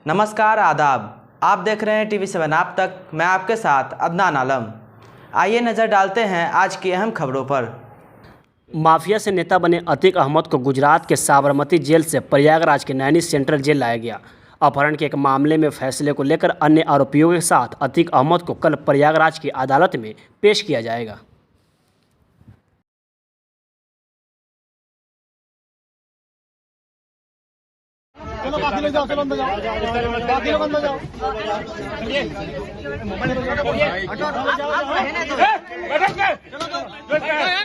नमस्कार आदाब, आप देख रहे हैं TV7 आप तक। मैं आपके साथ अदनान आलम। आइए नज़र डालते हैं आज की अहम खबरों पर। माफिया से नेता बने अतीक अहमद को गुजरात के साबरमती जेल से प्रयागराज के नैनी सेंट्रल जेल लाया गया। अपहरण के एक मामले में फैसले को लेकर अन्य आरोपियों के साथ अतीक अहमद को कल प्रयागराज की अदालत में पेश किया जाएगा।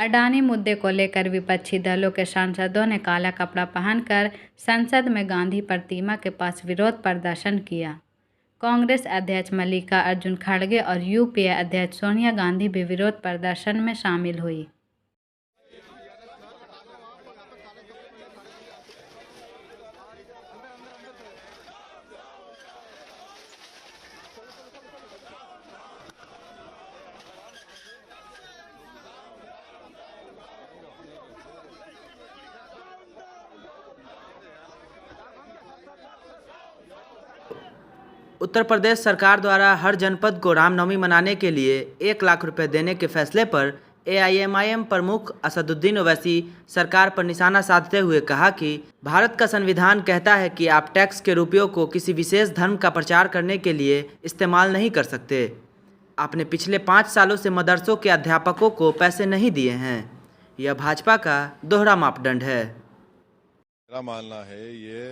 अडानी मुद्दे को लेकर विपक्षी दलों के सांसदों ने काला कपड़ा पहनकर संसद में गांधी प्रतिमा के पास विरोध प्रदर्शन किया। कांग्रेस अध्यक्ष मल्लिकार्जुन खड़गे और यूपीए अध्यक्ष सोनिया गांधी भी विरोध प्रदर्शन में शामिल हुई। उत्तर प्रदेश सरकार द्वारा हर जनपद को रामनवमी मनाने के लिए 1 लाख रुपए देने के फैसले पर AIMIM प्रमुख असदुद्दीन ओवैसी सरकार पर निशाना साधते हुए कहा कि भारत का संविधान कहता है कि आप टैक्स के रुपयों को किसी विशेष धर्म का प्रचार करने के लिए इस्तेमाल नहीं कर सकते। आपने पिछले 5 सालों से मदरसों के अध्यापकों को पैसे नहीं दिए हैं। यह भाजपा का दोहरा मापदंड है। मेरा मानना है ये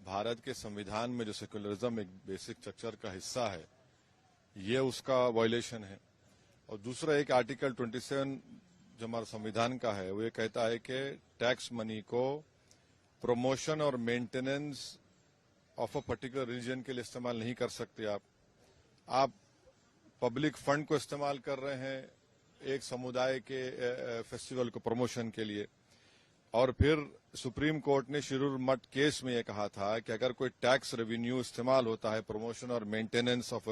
भारत के संविधान में जो सेक्युलरिज्म एक बेसिक स्ट्रक्चर का हिस्सा है, ये उसका वायलेशन है। और दूसरा एक आर्टिकल 27 जो हमारा संविधान का है, वो ये कहता है कि टैक्स मनी को प्रमोशन और maintenance of a particular religion के लिए इस्तेमाल नहीं कर सकते। आप पब्लिक फंड को इस्तेमाल कर रहे हैं एक समुदाय के फेस्टिवल को प्रमोशन के लिए। और फिर सुप्रीम कोर्ट ने शिरूर मठ केस में यह कहा था कि अगर कोई टैक्स रेवेन्यू इस्तेमाल होता है प्रमोशन और मेंटेनेंस ऑफ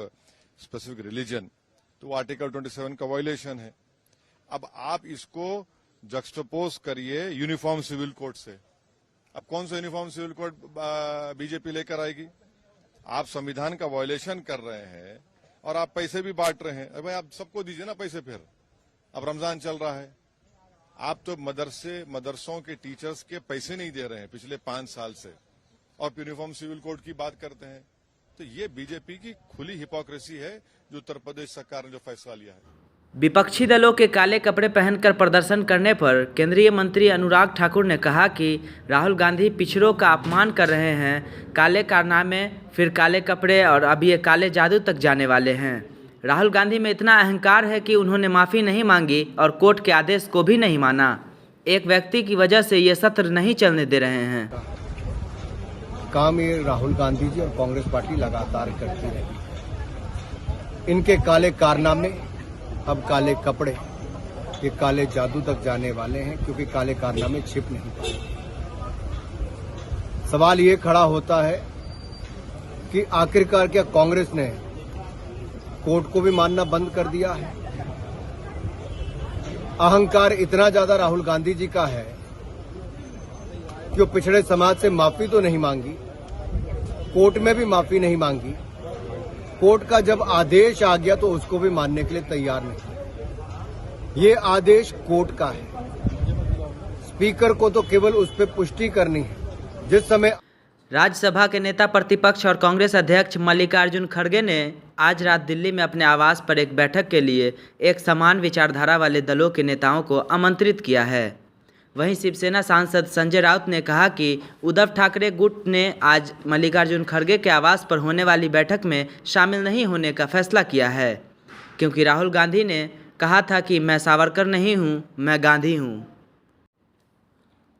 स्पेसिफिक रिलीजन, तो वो आर्टिकल 27 का वायलेशन है। अब आप इसको जक्सटोपोज करिए यूनिफॉर्म सिविल कोड से। अब कौन सा यूनिफॉर्म सिविल कोड बीजेपी लेकर आएगी? आप संविधान का वायलेशन कर रहे हैं और आप पैसे भी बांट रहे हैं। अरे आप सबको दीजिए ना पैसे। फिर अब रमजान चल रहा है, आप तो मदरसों के टीचर्स के पैसे नहीं दे रहे हैं पिछले 5 साल से, और यूनिफॉर्म सिविल कोड की बात करते हैं। तो ये बीजेपी की खुली हिपोक्रेसी है जो उत्तर प्रदेश सरकार ने जो फैसला लिया है। विपक्षी दलों के काले कपड़े पहनकर प्रदर्शन करने पर केंद्रीय मंत्री अनुराग ठाकुर ने कहा कि राहुल गांधी पिछड़ों का अपमान कर रहे हैं। काले कारनामे, फिर काले कपड़े और अब ये काले जादू तक जाने वाले हैं। राहुल गांधी में इतना अहंकार है कि उन्होंने माफ़ी नहीं मांगी और कोर्ट के आदेश को भी नहीं माना। एक व्यक्ति की वजह से ये सत्र नहीं चलने दे रहे हैं। काम ये राहुल गांधी जी और कांग्रेस पार्टी लगातार करती रही। इनके काले कारनामे, अब काले कपड़े, ये काले जादू तक जाने वाले हैं, क्योंकि काले कारनामे छिप नहीं पाए। सवाल ये खड़ा होता है कि आखिरकार क्या कांग्रेस ने कोर्ट को भी मानना बंद कर दिया है? अहंकार इतना ज्यादा राहुल गांधी जी का है कि वो पिछड़े समाज से माफी तो नहीं मांगी, कोर्ट में भी माफी नहीं मांगी। कोर्ट का जब आदेश आ गया तो उसको भी मानने के लिए तैयार नहीं। ये आदेश कोर्ट का है, स्पीकर को तो केवल उस पर पुष्टि करनी है। जिस समय राज्यसभा के नेता प्रतिपक्ष और कांग्रेस अध्यक्ष मल्लिकार्जुन खड़गे ने आज रात दिल्ली में अपने आवास पर एक बैठक के लिए एक समान विचारधारा वाले दलों के नेताओं को आमंत्रित किया है। वहीं शिवसेना सांसद संजय राउत ने कहा कि उद्धव ठाकरे गुट ने आज मल्लिकार्जुन खड़गे के आवास पर होने वाली बैठक में शामिल नहीं होने का फैसला किया है, क्योंकि राहुल गांधी ने कहा था कि मैं सावरकर नहीं हूं, मैं गांधी हूं।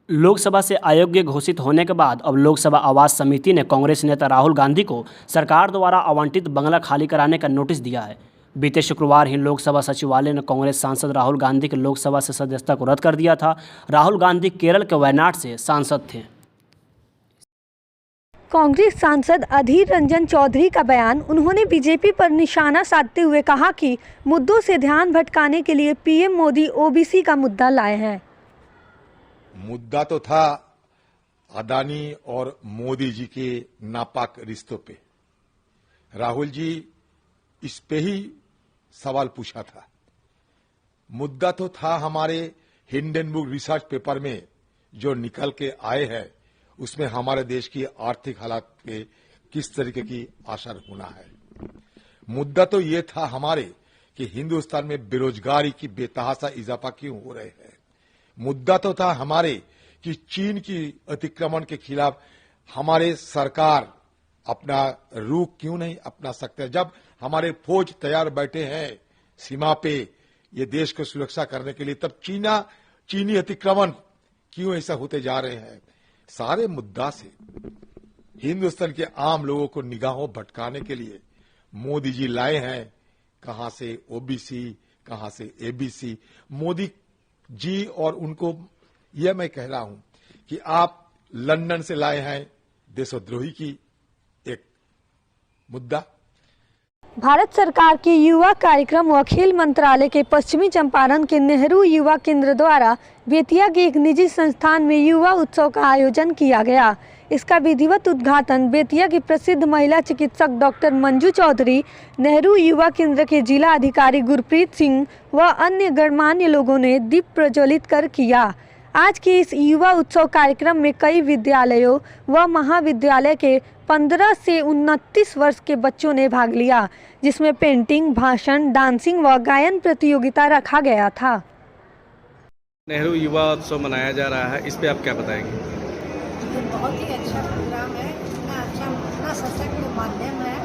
लोकसभा से अयोग्य घोषित होने के बाद अब लोकसभा आवास समिति ने कांग्रेस नेता राहुल गांधी को सरकार द्वारा आवंटित बंगला खाली कराने का नोटिस दिया है। बीते शुक्रवार ही लोकसभा सचिवालय ने कांग्रेस सांसद राहुल गांधी के लोकसभा से सदस्यता को रद्द कर दिया था। राहुल गांधी केरल के वायनाड से सांसद थे। कांग्रेस सांसद अधीर रंजन चौधरी का बयान। उन्होंने बीजेपी पर निशाना साधते हुए कहा कि मुद्दों से ध्यान भटकाने के लिए पीएम मोदी ओबीसी का मुद्दा लाए हैं। मुद्दा तो था अदानी और मोदी जी के नापाक रिश्तों पे। राहुल जी इस पे ही सवाल पूछा था। मुद्दा तो था हमारे हिंडनबर्ग रिसर्च पेपर में जो निकल के आए हैं, उसमें हमारे देश की आर्थिक हालात पे किस तरीके की असर होना है। मुद्दा तो ये था हमारे कि हिंदुस्तान में बेरोजगारी की बेतहाशा इजाफा क्यों हो रहे हैं। मुद्दा तो था हमारे कि चीन की अतिक्रमण के खिलाफ हमारे सरकार अपना रुख क्यों नहीं अपना सकते। जब हमारे फौज तैयार बैठे हैं सीमा पे ये देश को सुरक्षा करने के लिए, तब चीनी अतिक्रमण क्यों ऐसा होते जा रहे हैं। सारे मुद्दा से हिंदुस्तान के आम लोगों को निगाहों भटकाने के लिए मोदी जी लाए हैं, कहां से ओबीसी, कहां से एबीसी। मोदी जी और उनको यह मैं कह रहा हूं कि आप लंदन से लाए हैं देशद्रोही की एक मुद्दा। भारत सरकार के युवा कार्यक्रम व खेल मंत्रालय के पश्चिमी चंपारण के नेहरू युवा केंद्र द्वारा बेतिया के एक निजी संस्थान में युवा उत्सव का आयोजन किया गया। इसका विधिवत उद्घाटन बेतिया की प्रसिद्ध महिला चिकित्सक डॉक्टर मंजू चौधरी, नेहरू युवा केंद्र के जिला अधिकारी गुरप्रीत सिंह व अन्य गणमान्य लोगों ने दीप प्रज्वलित कर किया। आज के इस युवा उत्सव कार्यक्रम में कई विद्यालयों व महाविद्यालय के 15 से 29 वर्ष के बच्चों ने भाग लिया, जिसमें पेंटिंग, भाषण, डांसिंग व गायन प्रतियोगिता रखा गया था। नेहरू युवा उत्सव मनाया जा रहा है, इस पे आप क्या बताएंगे? ये बहुत ही अच्छा प्रोग्राम है, इतना सशक्त माध्यम है,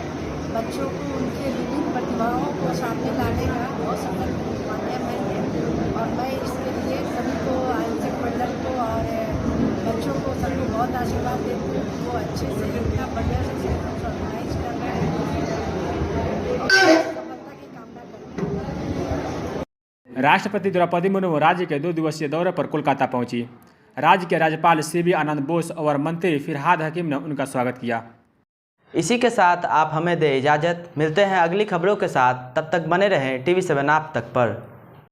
बच्चों को उनके विभिन्न प्रतिभाओं को सामने लाने का बहुत सशक्त माध्यम है ये। और मैं इसके लिए सभी को, आयोजक मंडल को और बच्चों को सबको बहुत आशीर्वाद देती हूँ। वो अच्छे से इतना बढ़िया से ऑर्गेनाइज कर रहे हैं और सफलता की कामना करती हूँ। राष्ट्रपति द्रौपदी मुर्मू राज्य के 2 दिवसीय दौरे पर कोलकाता पहुंची। राज्य के राज्यपाल CB आनंद बोस और मंत्री फिरहाद हकीम ने उनका स्वागत किया। इसी के साथ आप हमें दें इजाज़त। मिलते हैं अगली खबरों के साथ, तब तक बने रहें TV7 आप तक पर।